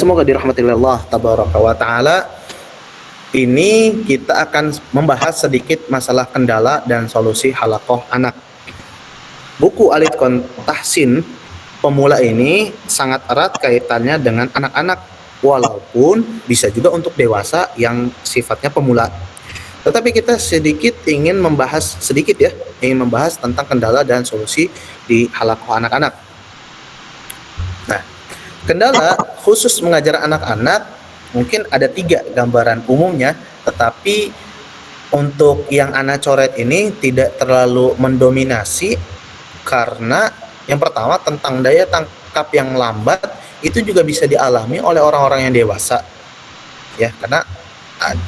semoga dirahmati Allah tabaraka wa taala. Ini kita akan membahas sedikit masalah kendala dan solusi halaqah anak. Buku Al-Itqan Tahsin pemula ini sangat erat kaitannya dengan anak-anak, walaupun bisa juga untuk dewasa yang sifatnya pemula. Tetapi kita ingin membahas tentang kendala dan solusi di halaqah anak-anak. Nah, kendala khusus mengajar anak-anak mungkin ada 3 gambaran umumnya, tetapi untuk yang Ana coret ini tidak terlalu mendominasi karena yang pertama tentang daya tangkap yang lambat itu juga bisa dialami oleh orang-orang yang dewasa. Ya, karena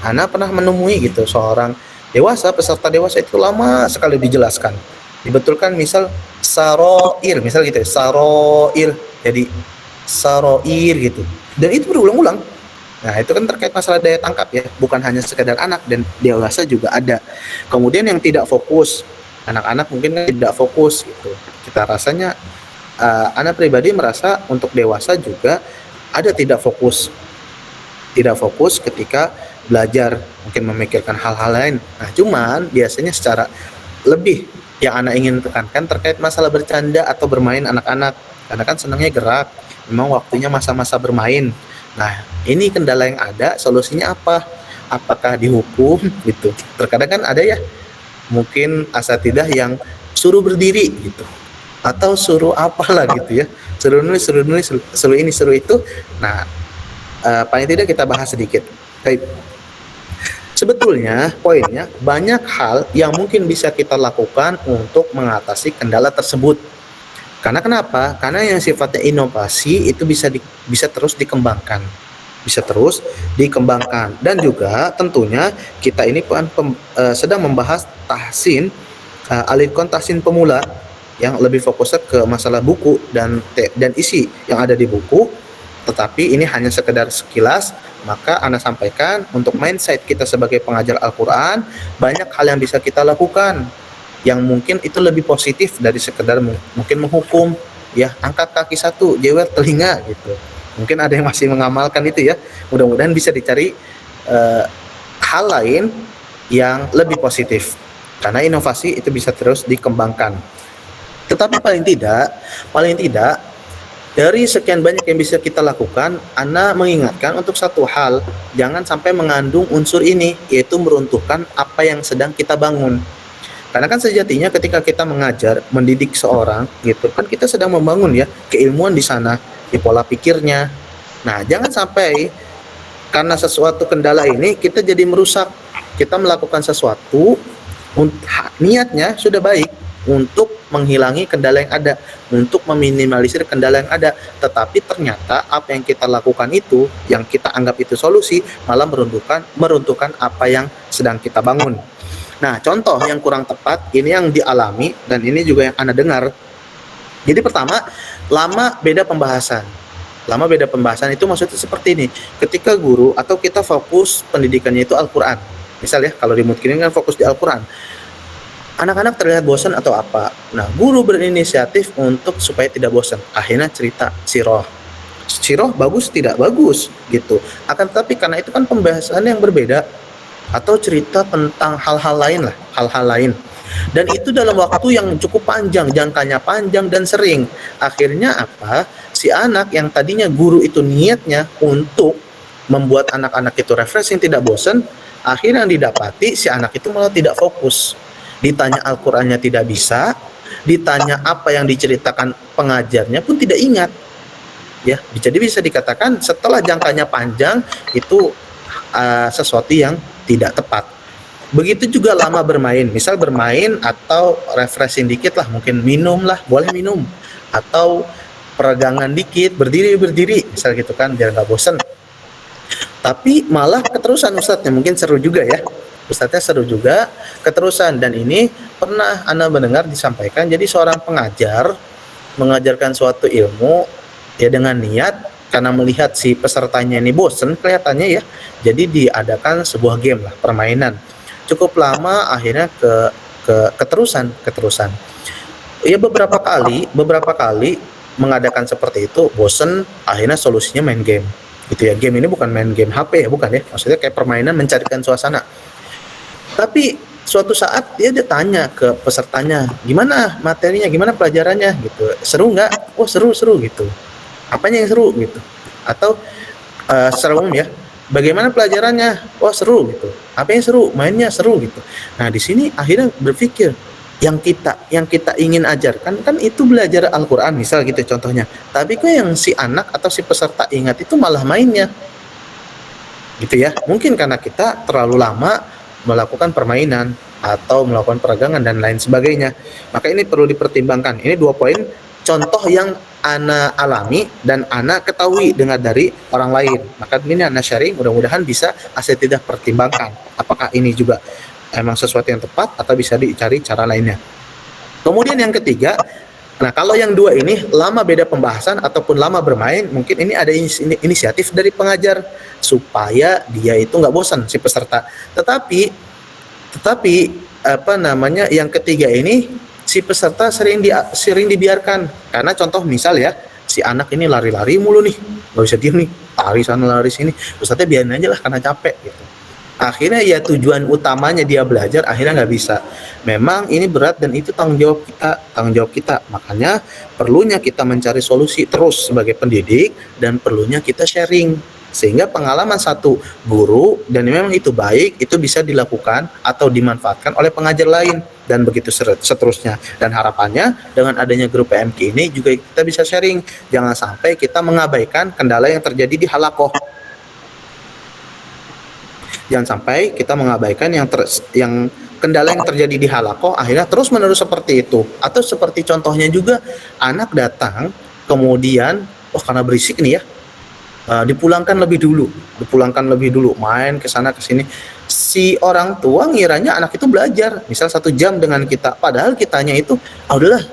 Ana pernah menemui gitu seorang peserta dewasa itu lama sekali dijelaskan. Dibetulkan misal saroir, misal gitu ya, saroir jadi saroir gitu. Dan itu berulang-ulang. Nah, itu kan terkait masalah daya tangkap ya, bukan hanya sekedar anak dan dewasa juga ada. Kemudian yang tidak fokus, anak-anak mungkin tidak fokus gitu. Kita rasanya, anak pribadi merasa untuk dewasa juga ada tidak fokus ketika belajar, mungkin memikirkan hal-hal lain. Nah, cuman biasanya secara lebih yang anak ingin tekankan terkait masalah bercanda atau bermain anak-anak, karena kan senangnya gerak, memang waktunya masa-masa bermain. Nah, ini kendala yang ada, solusinya apa? Apakah dihukum gitu? Terkadang kan ada ya, mungkin asatidah yang suruh berdiri gitu, atau suruh apalah gitu ya, suruh nulis, suruh ini, suruh itu. Nah, paling tidak kita bahas sedikit. Baik. Sebetulnya poinnya banyak hal yang mungkin bisa kita lakukan untuk mengatasi kendala tersebut. Karena kenapa? Karena yang sifatnya inovasi itu bisa terus dikembangkan. Dan juga tentunya kita ini sedang membahas tahsin, Al-Itqan Tahsin pemula yang lebih fokusnya ke masalah buku dan isi yang ada di buku. Tetapi ini hanya sekedar sekilas, maka Ana sampaikan untuk mindset kita sebagai pengajar Al-Quran, banyak hal yang bisa kita lakukan yang mungkin itu lebih positif dari sekedar mungkin menghukum ya, angkat kaki 1, jewer telinga gitu. Mungkin ada yang masih mengamalkan itu ya. Mudah-mudahan bisa dicari hal lain yang lebih positif, karena inovasi itu bisa terus dikembangkan. Tetapi paling tidak dari sekian banyak yang bisa kita lakukan, Ana mengingatkan untuk satu hal, jangan sampai mengandung unsur ini, yaitu meruntuhkan apa yang sedang kita bangun. Karena kan sejatinya ketika kita mengajar, mendidik seorang gitu kan, kita sedang membangun ya keilmuan di sana, di pola pikirnya. Nah, jangan sampai karena sesuatu kendala ini kita jadi merusak. Kita melakukan sesuatu niatnya sudah baik untuk menghilangi kendala yang ada, untuk meminimalisir kendala yang ada, tetapi ternyata apa yang kita lakukan itu, yang kita anggap itu solusi, malah meruntuhkan apa yang sedang kita bangun. Nah, contoh yang kurang tepat ini yang dialami dan ini juga yang Anda dengar. Jadi pertama, lama beda pembahasan itu maksudnya seperti ini. Ketika guru atau kita fokus pendidikannya itu Al-Quran, misal ya, kalau di Mutkin kan fokus di Al-Quran, anak-anak terlihat bosan atau apa. Nah, guru berinisiatif untuk supaya tidak bosan. Akhirnya cerita siroh bagus tidak bagus gitu. Akan tetapi karena itu kan pembahasan yang berbeda, atau cerita tentang hal-hal lain. Dan itu dalam waktu yang cukup panjang, jangkanya panjang dan sering. Akhirnya apa? Si anak yang tadinya guru itu niatnya untuk membuat anak-anak itu refreshing, tidak bosan, akhirnya yang didapati si anak itu malah tidak fokus. Ditanya Al-Qur'annya tidak bisa, ditanya apa yang diceritakan pengajarnya pun tidak ingat. Ya, jadi bisa dikatakan setelah jangkanya panjang itu sesuatu yang tidak tepat. Begitu juga lama bermain, misal bermain atau refreshing dikit lah, mungkin minum lah, boleh minum, atau peregangan dikit, berdiri, misal gitu kan, biar nggak bosan. Tapi malah keterusan Ustadznya, mungkin seru juga ya. Ustadznya seru juga, keterusan. Dan ini pernah Anda mendengar disampaikan, jadi seorang pengajar mengajarkan suatu ilmu ya dengan niat, karena melihat si pesertanya ini bosen kelihatannya ya, jadi diadakan sebuah game lah, permainan. Cukup lama, akhirnya keterusan. Ya beberapa kali mengadakan seperti itu, bosen, akhirnya solusinya main game. gitu ya. Game ini bukan main game HP ya, bukan ya, maksudnya kayak permainan mencarikan suasana. Tapi suatu saat dia tanya ke pesertanya, gimana materinya, gimana pelajarannya gitu, seru nggak? Oh seru gitu. Apanya yang seru gitu? Atau secara umum ya, bagaimana pelajarannya? Oh seru gitu. Apa yang seru? Mainnya seru gitu. Nah di sini akhirnya berpikir, yang kita ingin ajarkan kan itu belajar Al-Quran misal gitu contohnya, tapi kok yang si anak atau si peserta ingat itu malah mainnya gitu ya. Mungkin karena kita terlalu lama melakukan permainan atau melakukan peragangan dan lain sebagainya. Maka ini perlu dipertimbangkan. Ini 2 poin contoh yang Ana alami dan Ana ketahui dengar dari orang lain. Maka ini Ana sharing, mudah-mudahan bisa tidak pertimbangkan apakah ini juga emang sesuatu yang tepat atau bisa dicari cara lainnya. Kemudian yang ketiga, nah kalau yang 2 ini lama beda pembahasan ataupun lama bermain, mungkin ini ada inisiatif dari pengajar supaya dia itu nggak bosan si peserta. Tetapi yang ketiga ini si peserta sering dibiarkan, karena contoh misal ya, si anak ini lari-lari mulu nih, nggak bisa diem nih, lari sana lari sini, Ustadznya biarin aja lah karena capek gitu. Akhirnya ya tujuan utamanya dia belajar akhirnya nggak bisa. Memang ini berat dan itu tanggung jawab kita. Makanya perlunya kita mencari solusi terus sebagai pendidik dan perlunya kita sharing sehingga pengalaman satu guru dan memang itu baik, itu bisa dilakukan atau dimanfaatkan oleh pengajar lain dan begitu seterusnya. Dan harapannya dengan adanya grup PMK ini juga kita bisa sharing, jangan sampai kita mengabaikan kendala yang terjadi di halakoh. Jangan sampai kita mengabaikan yang kendala yang terjadi di halakoh akhirnya terus menerus seperti itu. Atau seperti contohnya juga anak datang kemudian karena berisik nih ya, dipulangkan lebih dulu main ke sana ke sini. Si orang tua ngiranya anak itu belajar misal 1 jam dengan kita, padahal kitanya itu udahlah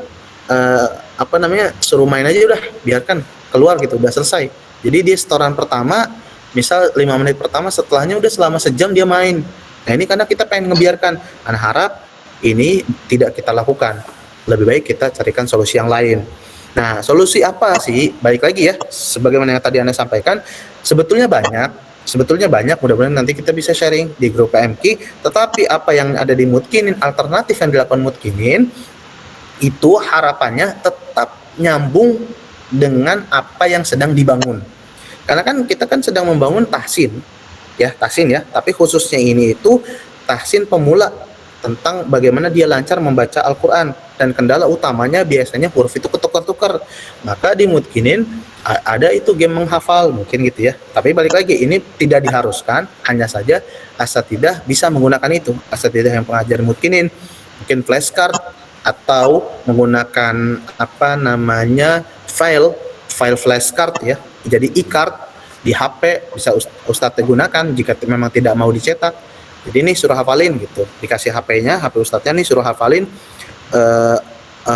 suruh main aja udah, biarkan keluar gitu, udah selesai. Jadi dia setoran pertama misal 5 menit pertama, setelahnya udah selama sejam dia main. Nah ini karena kita pengen ngebiarkan. Ana harap ini tidak kita lakukan. Lebih baik kita carikan solusi yang lain. Nah solusi apa sih? Balik lagi ya, sebagaimana yang tadi Ana sampaikan, sebetulnya banyak, mudah-mudahan nanti kita bisa sharing di grup PMK. Tetapi apa yang ada di Mudkinin, alternatif yang dilakukan Mudkinin, itu harapannya tetap nyambung dengan apa yang sedang dibangun. Karena kan kita kan sedang membangun tahsin ya, tapi khususnya ini itu tahsin pemula tentang bagaimana dia lancar membaca Al-Quran, dan kendala utamanya biasanya huruf itu ketukar-tukar. Maka di Mudkinin ada itu game menghafal mungkin gitu ya, tapi balik lagi ini tidak diharuskan, hanya saja asatidah bisa menggunakan itu. Asatidah yang pengajar Mudkinin mungkin flashcard atau menggunakan file flashcard ya, jadi e-card di HP bisa Ustadz gunakan jika memang tidak mau dicetak. Jadi ini suruh hafalin gitu, dikasih HP-nya, HP Ustadznya nih suruh hafalin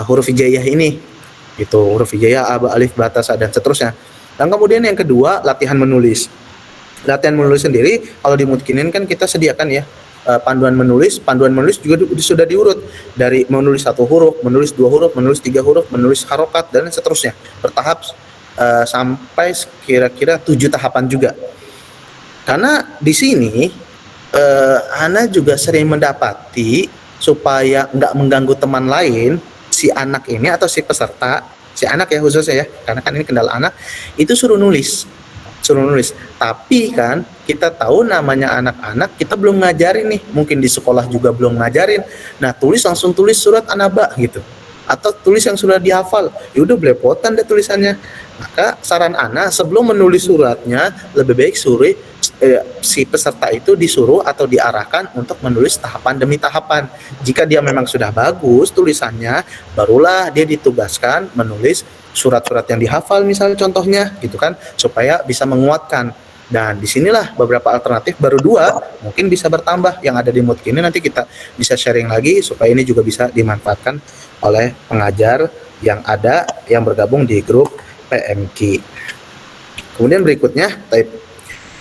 huruf hijaiyah ini gitu, huruf hijaiyah aba alif bata sa dan seterusnya. Dan kemudian yang kedua, latihan menulis sendiri. Kalau di Mudkinin kan kita sediakan ya panduan menulis juga sudah diurut dari menulis 1 huruf, menulis 2 huruf, menulis 3 huruf, menulis harokat dan seterusnya, bertahap sampai kira-kira 7 tahapan juga. Karena di sini Ana juga sering mendapati supaya nggak mengganggu teman lain, si anak ini atau si peserta, si anak ya khususnya ya, karena kan ini kendala anak, itu suruh nulis. Tapi kan kita tahu namanya anak-anak, kita belum ngajarin nih, mungkin di sekolah juga belum ngajarin. Nah langsung tulis surat An-Naba gitu, atau tulis yang sudah dihafal, ya udah belepotan deh tulisannya. Maka saran Ana, sebelum menulis suratnya lebih baik si peserta itu disuruh atau diarahkan untuk menulis tahapan demi tahapan. Jika dia memang sudah bagus tulisannya, barulah dia ditugaskan menulis surat-surat yang dihafal misalnya contohnya gitu kan, supaya bisa menguatkan. Dan disinilah beberapa alternatif, baru 2 mungkin bisa bertambah yang ada di Mudkinin, nanti kita bisa sharing lagi supaya ini juga bisa dimanfaatkan oleh pengajar yang ada yang bergabung di grup PMK. Kemudian berikutnya,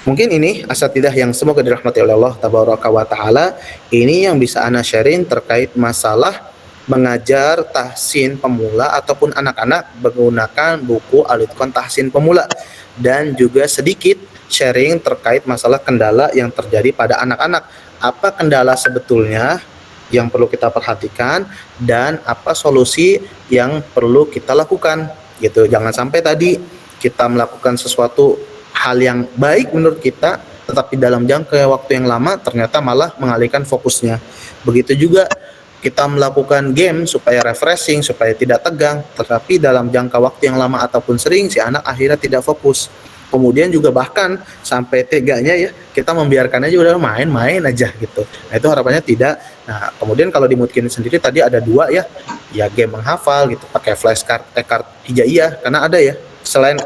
mungkin ini asatidah yang semoga dirahmati oleh Allah tabaraka wa taala, ini yang bisa Ana sharing terkait masalah mengajar tahsin pemula ataupun anak-anak menggunakan buku Al-Itqan Tahsin Pemula, dan juga sedikit sharing terkait masalah kendala yang terjadi pada anak-anak. Apa kendala sebetulnya yang perlu kita perhatikan dan apa solusi yang perlu kita lakukan gitu. Jangan sampai tadi kita melakukan sesuatu hal yang baik menurut kita, tetapi dalam jangka waktu yang lama ternyata malah mengalihkan fokusnya. Begitu juga kita melakukan game supaya refreshing, supaya tidak tegang, tetapi dalam jangka waktu yang lama ataupun sering si anak akhirnya tidak fokus. Kemudian juga bahkan sampai teganya ya kita membiarkan aja udah main-main aja gitu. Nah itu harapannya tidak. Nah kemudian kalau di Mutkin sendiri tadi ada dua ya, ya game menghafal gitu pakai flashcard, e-card hijaiyah karena ada ya. Selain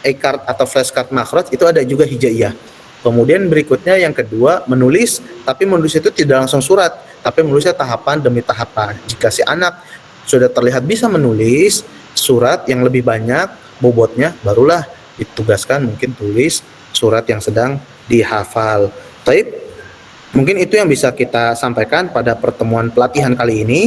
e-card atau flashcard makhraj itu ada juga hijaiyah. Kemudian berikutnya yang kedua menulis, tapi menulis itu tidak langsung surat, tapi menulisnya tahapan demi tahapan. Jika si anak sudah terlihat bisa menulis surat yang lebih banyak bobotnya, barulah ditugaskan mungkin tulis surat yang sedang dihafal. Baik, mungkin itu yang bisa kita sampaikan pada pertemuan pelatihan kali ini.